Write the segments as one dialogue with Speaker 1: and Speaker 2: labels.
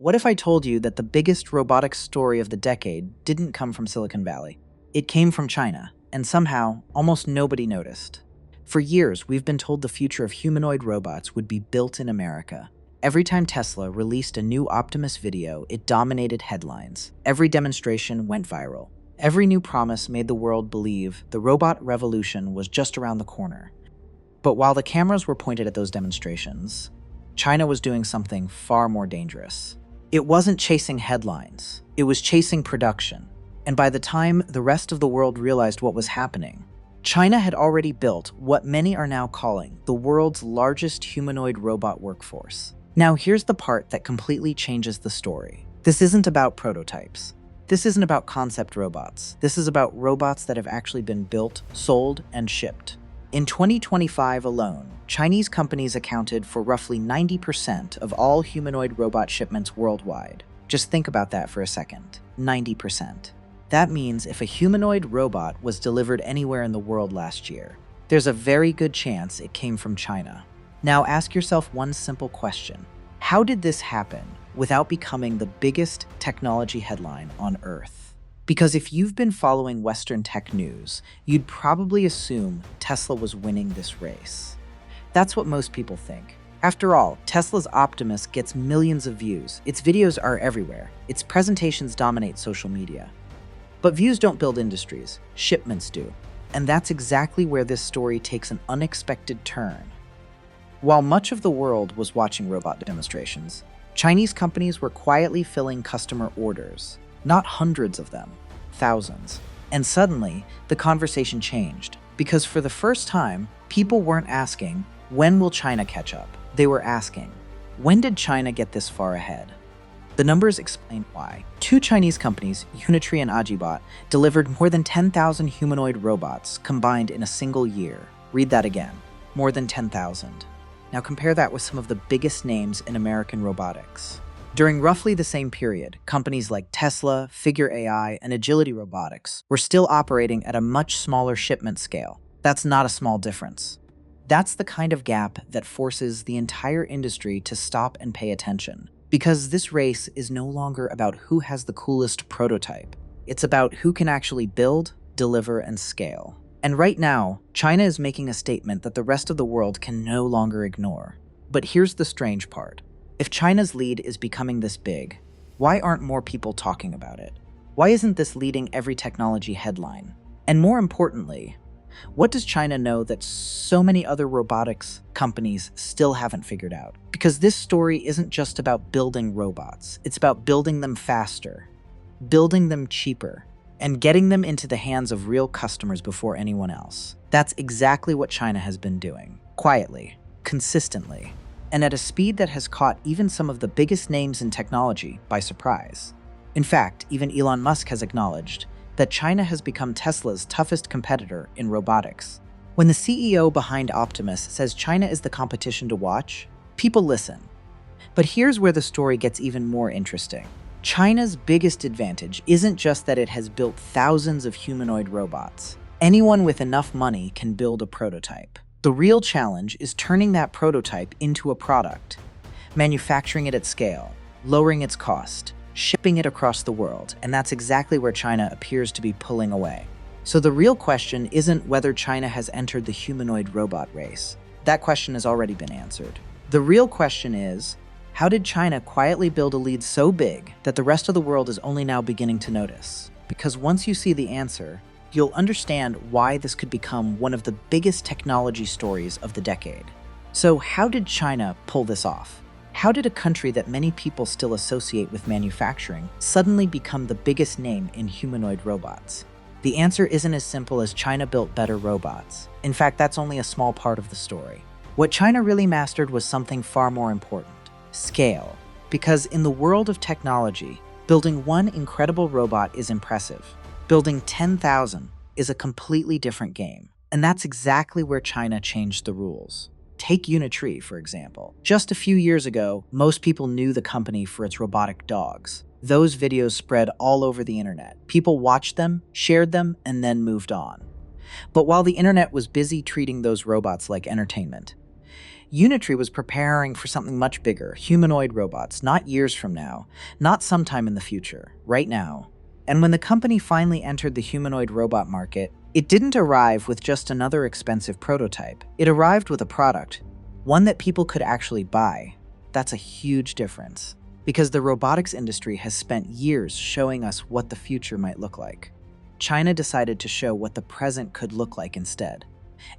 Speaker 1: What if I told you that the biggest robotics story of the decade didn't come from Silicon Valley? It came from China, and somehow, almost nobody noticed. For years, we've been told the future of humanoid robots would be built in America. Every time Tesla released a new Optimus video, it dominated headlines. Every demonstration went viral. Every new promise made the world believe the robot revolution was just around the corner. But while the cameras were pointed at those demonstrations, China was doing something far more dangerous. It wasn't chasing headlines, it was chasing production. And by the time the rest of the world realized what was happening, China had already built what many are now calling the world's largest humanoid robot workforce. Now here's the part that completely changes the story. This isn't about prototypes. This isn't about concept robots. This is about robots that have actually been built, sold, and shipped. In 2025 alone, Chinese companies accounted for roughly 90% of all humanoid robot shipments worldwide. Just think about that for a second. 90%. That means if a humanoid robot was delivered anywhere in the world last year, there's a very good chance it came from China. Now ask yourself one simple question. How did this happen without becoming the biggest technology headline on Earth? Because if you've been following Western tech news, you'd probably assume Tesla was winning this race. That's what most people think. After all, Tesla's Optimus gets millions of views. Its videos are everywhere. Its presentations dominate social media. But views don't build industries, shipments do. And that's exactly where this story takes an unexpected turn. While much of the world was watching robot demonstrations, Chinese companies were quietly filling customer orders. Not hundreds of them, thousands. And suddenly, the conversation changed, because for the first time, people weren't asking, when will China catch up? They were asking, when did China get this far ahead? The numbers explain why. Two Chinese companies, Unitree and AgiBot, delivered more than 10,000 humanoid robots combined in a single year. Read that again, more than 10,000. Now compare that with some of the biggest names in American robotics. During roughly the same period, companies like Tesla, Figure AI, and Agility Robotics were still operating at a much smaller shipment scale. That's not a small difference. That's the kind of gap that forces the entire industry to stop and pay attention. Because this race is no longer about who has the coolest prototype. It's about who can actually build, deliver, and scale. And right now, China is making a statement that the rest of the world can no longer ignore. But here's the strange part. If China's lead is becoming this big, why aren't more people talking about it? Why isn't this leading every technology headline? And more importantly, what does China know that so many other robotics companies still haven't figured out? Because this story isn't just about building robots, it's about building them faster, building them cheaper, and getting them into the hands of real customers before anyone else. That's exactly what China has been doing, quietly, consistently, and at a speed that has caught even some of the biggest names in technology by surprise. In fact, even Elon Musk has acknowledged that China has become Tesla's toughest competitor in robotics. When the CEO behind Optimus says China is the competition to watch, people listen. But here's where the story gets even more interesting. China's biggest advantage isn't just that it has built thousands of humanoid robots. Anyone with enough money can build a prototype. The real challenge is turning that prototype into a product, manufacturing it at scale, lowering its cost, shipping it across the world, and that's exactly where China appears to be pulling away. So the real question isn't whether China has entered the humanoid robot race. That question has already been answered. The real question is, how did China quietly build a lead so big that the rest of the world is only now beginning to notice? Because once you see the answer, you'll understand why this could become one of the biggest technology stories of the decade. So how did China pull this off? How did a country that many people still associate with manufacturing suddenly become the biggest name in humanoid robots? The answer isn't as simple as China built better robots. In fact, that's only a small part of the story. What China really mastered was something far more important: scale. Because in the world of technology, building one incredible robot is impressive. Building 10,000 is a completely different game. And that's exactly where China changed the rules. Take Unitree, for example. Just a few years ago, most people knew the company for its robotic dogs. Those videos spread all over the internet. People watched them, shared them, and then moved on. But while the internet was busy treating those robots like entertainment, Unitree was preparing for something much bigger, humanoid robots, not years from now, not sometime in the future, right now. And when the company finally entered the humanoid robot market, it didn't arrive with just another expensive prototype. It arrived with a product, one that people could actually buy. That's a huge difference, because the robotics industry has spent years showing us what the future might look like. China decided to show what the present could look like instead.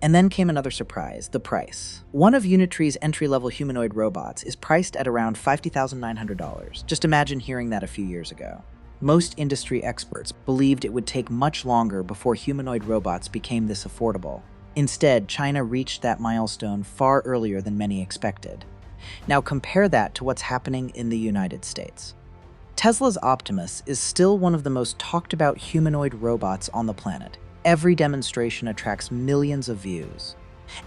Speaker 1: And then came another surprise, the price. One of Unitree's entry-level humanoid robots is priced at around $50,900. Just imagine hearing that a few years ago. Most industry experts believed it would take much longer before humanoid robots became this affordable. Instead, China reached that milestone far earlier than many expected. Now compare that to what's happening in the United States. Tesla's Optimus is still one of the most talked about humanoid robots on the planet. Every demonstration attracts millions of views.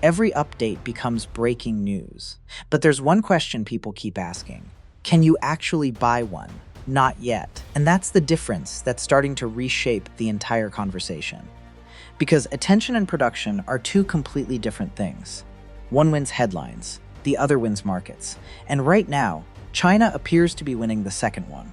Speaker 1: Every update becomes breaking news. But there's one question people keep asking. Can you actually buy one? Not yet. And that's the difference that's starting to reshape the entire conversation. Because attention and production are two completely different things. One wins headlines, the other wins markets. And right now, China appears to be winning the second one.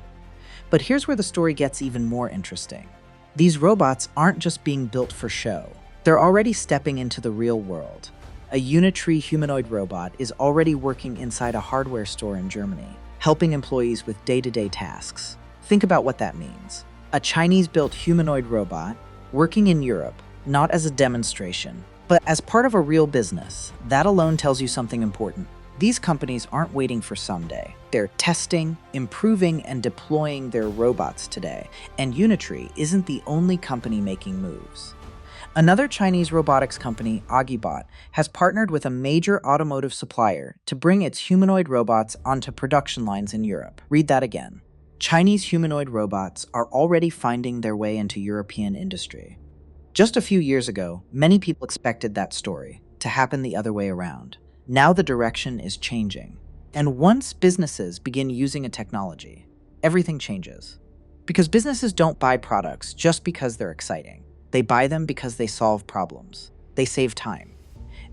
Speaker 1: But here's where the story gets even more interesting. These robots aren't just being built for show. They're already stepping into the real world. A Unitree humanoid robot is already working inside a hardware store in Germany, helping employees with day-to-day tasks. Think about what that means. A Chinese-built humanoid robot working in Europe, not as a demonstration, but as part of a real business. That alone tells you something important. These companies aren't waiting for someday. They're testing, improving, and deploying their robots today. And Unitree isn't the only company making moves. Another Chinese robotics company, AgiBot, has partnered with a major automotive supplier to bring its humanoid robots onto production lines in Europe. Read that again. Chinese humanoid robots are already finding their way into European industry. Just a few years ago, many people expected that story to happen the other way around. Now the direction is changing. And once businesses begin using a technology, everything changes. Because businesses don't buy products just because they're exciting. They buy them because they solve problems. They save time.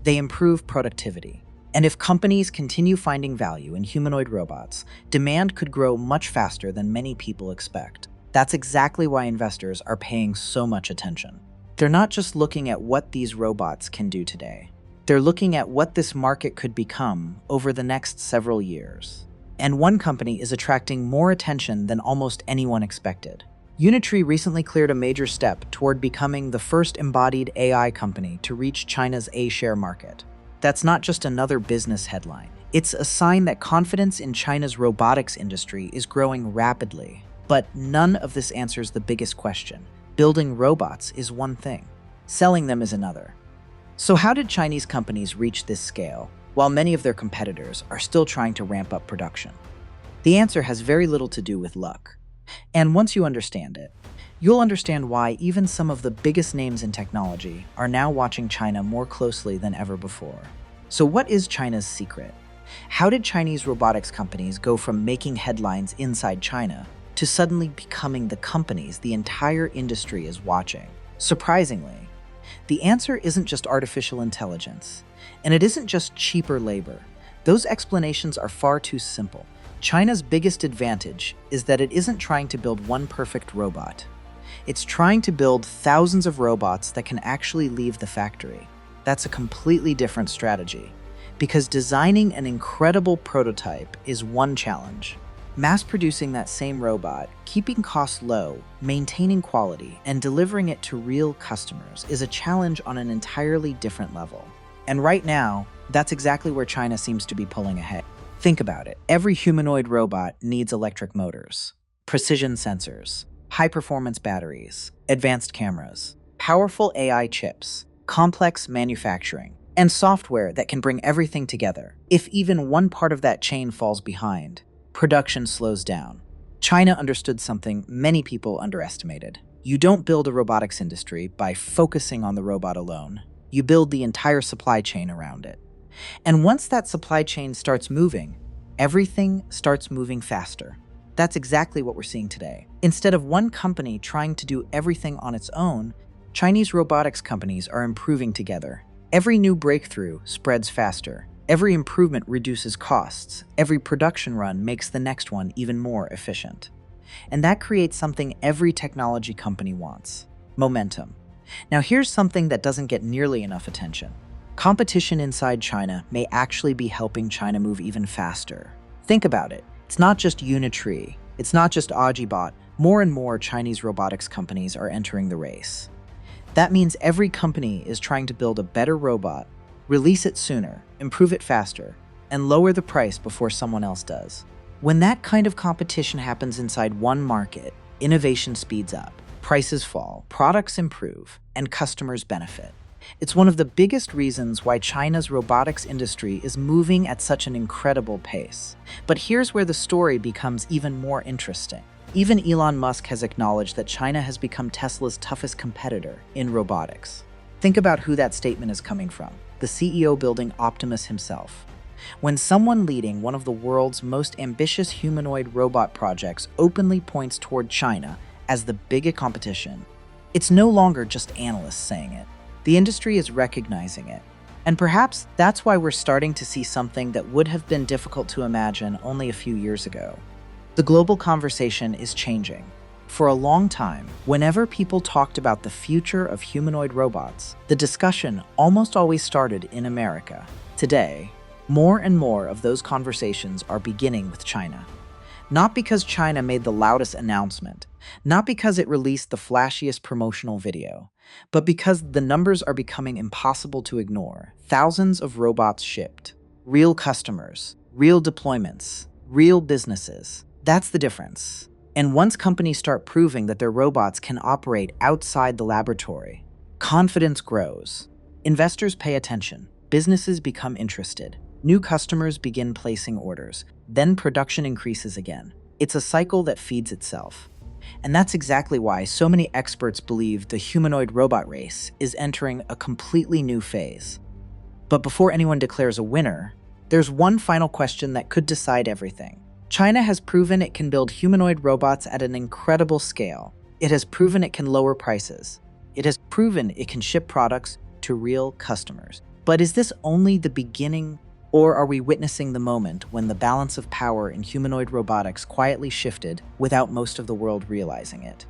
Speaker 1: They improve productivity. And if companies continue finding value in humanoid robots, demand could grow much faster than many people expect. That's exactly why investors are paying so much attention. They're not just looking at what these robots can do today. They're looking at what this market could become over the next several years. And one company is attracting more attention than almost anyone expected. Unitree recently cleared a major step toward becoming the first embodied AI company to reach China's A-share market. That's not just another business headline. It's a sign that confidence in China's robotics industry is growing rapidly. But none of this answers the biggest question. Building robots is one thing. Selling them is another. So how did Chinese companies reach this scale, while many of their competitors are still trying to ramp up production? The answer has very little to do with luck. And once you understand it, you'll understand why even some of the biggest names in technology are now watching China more closely than ever before. So what is China's secret? How did Chinese robotics companies go from making headlines inside China to suddenly becoming the companies the entire industry is watching? Surprisingly, the answer isn't just artificial intelligence, and it isn't just cheaper labor. Those explanations are far too simple. China's biggest advantage is that it isn't trying to build one perfect robot. It's trying to build thousands of robots that can actually leave the factory. That's a completely different strategy, because designing an incredible prototype is one challenge. Mass-producing that same robot, keeping costs low, maintaining quality, and delivering it to real customers is a challenge on an entirely different level. And right now, that's exactly where China seems to be pulling ahead. Think about it. Every humanoid robot needs electric motors, precision sensors, high-performance batteries, advanced cameras, powerful AI chips, complex manufacturing, and software that can bring everything together. If even one part of that chain falls behind, production slows down. China understood something many people underestimated. You don't build a robotics industry by focusing on the robot alone. You build the entire supply chain around it. And once that supply chain starts moving, everything starts moving faster. That's exactly what we're seeing today. Instead of one company trying to do everything on its own, Chinese robotics companies are improving together. Every new breakthrough spreads faster. Every improvement reduces costs. Every production run makes the next one even more efficient. And that creates something every technology company wants: momentum. Now here's something that doesn't get nearly enough attention. Competition inside China may actually be helping China move even faster. Think about it. It's not just Unitree. It's not just AgiBot. More and more Chinese robotics companies are entering the race. That means every company is trying to build a better robot, release it sooner, improve it faster, and lower the price before someone else does. When that kind of competition happens inside one market, innovation speeds up, prices fall, products improve, and customers benefit. It's one of the biggest reasons why China's robotics industry is moving at such an incredible pace. But here's where the story becomes even more interesting. Even Elon Musk has acknowledged that China has become Tesla's toughest competitor in robotics. Think about who that statement is coming from: the CEO building Optimus himself. When someone leading one of the world's most ambitious humanoid robot projects openly points toward China as the biggest competition, it's no longer just analysts saying it. The industry is recognizing it. And perhaps that's why we're starting to see something that would have been difficult to imagine only a few years ago. The global conversation is changing. For a long time, whenever people talked about the future of humanoid robots, the discussion almost always started in America. Today, more and more of those conversations are beginning with China. Not because China made the loudest announcement, not because it released the flashiest promotional video, but because the numbers are becoming impossible to ignore. Thousands of robots shipped. Real customers, real deployments, real businesses. That's the difference. And once companies start proving that their robots can operate outside the laboratory, confidence grows. Investors pay attention. Businesses become interested. New customers begin placing orders. Then production increases again. It's a cycle that feeds itself. And that's exactly why so many experts believe the humanoid robot race is entering a completely new phase. But before anyone declares a winner, there's one final question that could decide everything. China has proven it can build humanoid robots at an incredible scale. It has proven it can lower prices. It has proven it can ship products to real customers. But is this only the beginning, or are we witnessing the moment when the balance of power in humanoid robotics quietly shifted without most of the world realizing it?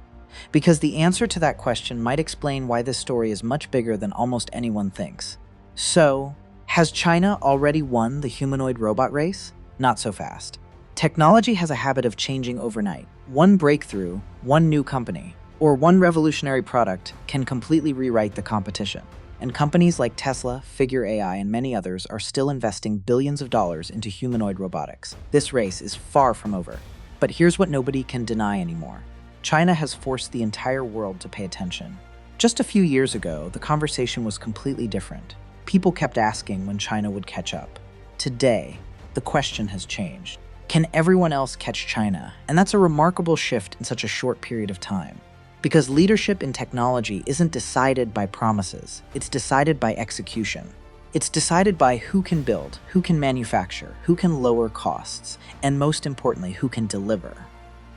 Speaker 1: Because the answer to that question might explain why this story is much bigger than almost anyone thinks. So, has China already won the humanoid robot race? Not so fast. Technology has a habit of changing overnight. One breakthrough, one new company, or one revolutionary product can completely rewrite the competition. And companies like Tesla, Figure AI, and many others are still investing billions of dollars into humanoid robotics. This race is far from over. But here's what nobody can deny anymore. China has forced the entire world to pay attention. Just a few years ago, the conversation was completely different. People kept asking when China would catch up. Today, the question has changed. Can everyone else catch China? And that's a remarkable shift in such a short period of time. Because leadership in technology isn't decided by promises, it's decided by execution. It's decided by who can build, who can manufacture, who can lower costs, and most importantly, who can deliver.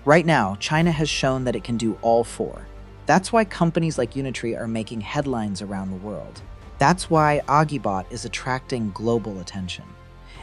Speaker 1: Right now, China has shown that it can do all four. That's why companies like Unitree are making headlines around the world. That's why AgiBot is attracting global attention.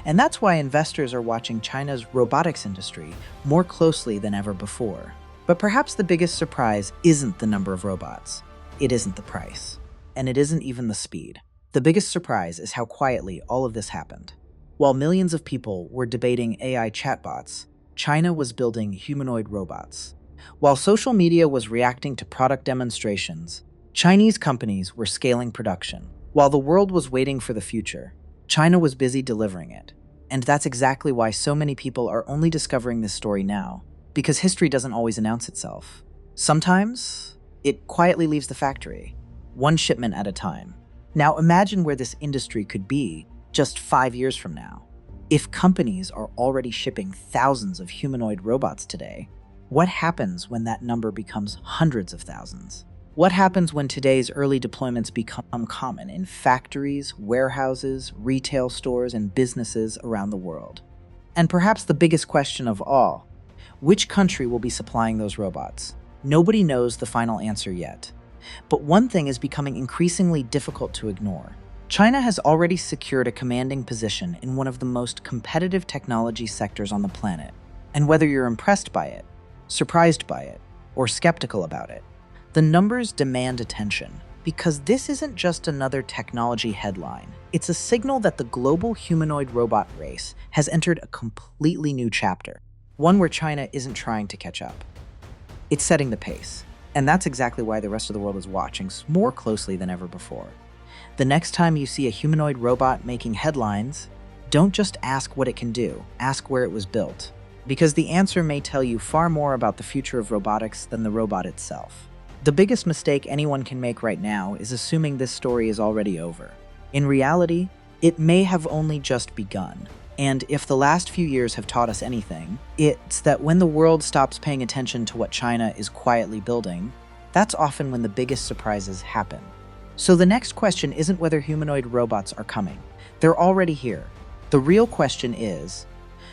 Speaker 1: And that's why investors are watching China's robotics industry more closely than ever before. But perhaps the biggest surprise isn't the number of robots. It isn't the price. And it isn't even the speed. The biggest surprise is how quietly all of this happened. While millions of people were debating AI chatbots, China was building humanoid robots. While social media was reacting to product demonstrations, Chinese companies were scaling production. While the world was waiting for the future, China was busy delivering it. And that's exactly why so many people are only discovering this story now, because history doesn't always announce itself. Sometimes, it quietly leaves the factory, one shipment at a time. Now imagine where this industry could be just 5 years from now. If companies are already shipping thousands of humanoid robots today, what happens when that number becomes hundreds of thousands? What happens when today's early deployments become common in factories, warehouses, retail stores, and businesses around the world? And perhaps the biggest question of all, which country will be supplying those robots? Nobody knows the final answer yet. But one thing is becoming increasingly difficult to ignore. China has already secured a commanding position in one of the most competitive technology sectors on the planet. And whether you're impressed by it, surprised by it, or skeptical about it, the numbers demand attention. Because this isn't just another technology headline. It's a signal that the global humanoid robot race has entered a completely new chapter, one where China isn't trying to catch up. It's setting the pace, and that's exactly why the rest of the world is watching more closely than ever before. The next time you see a humanoid robot making headlines, don't just ask what it can do, ask where it was built, because the answer may tell you far more about the future of robotics than the robot itself. The biggest mistake anyone can make right now is assuming this story is already over. In reality, it may have only just begun. And if the last few years have taught us anything, it's that when the world stops paying attention to what China is quietly building, that's often when the biggest surprises happen. So the next question isn't whether humanoid robots are coming. They're already here. The real question is,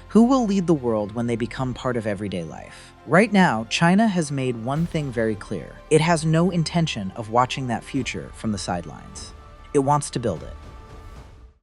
Speaker 1: who will lead the world when they become part of everyday life? Right now, China has made one thing very clear. It has no intention of watching that future from the sidelines. It wants to build it.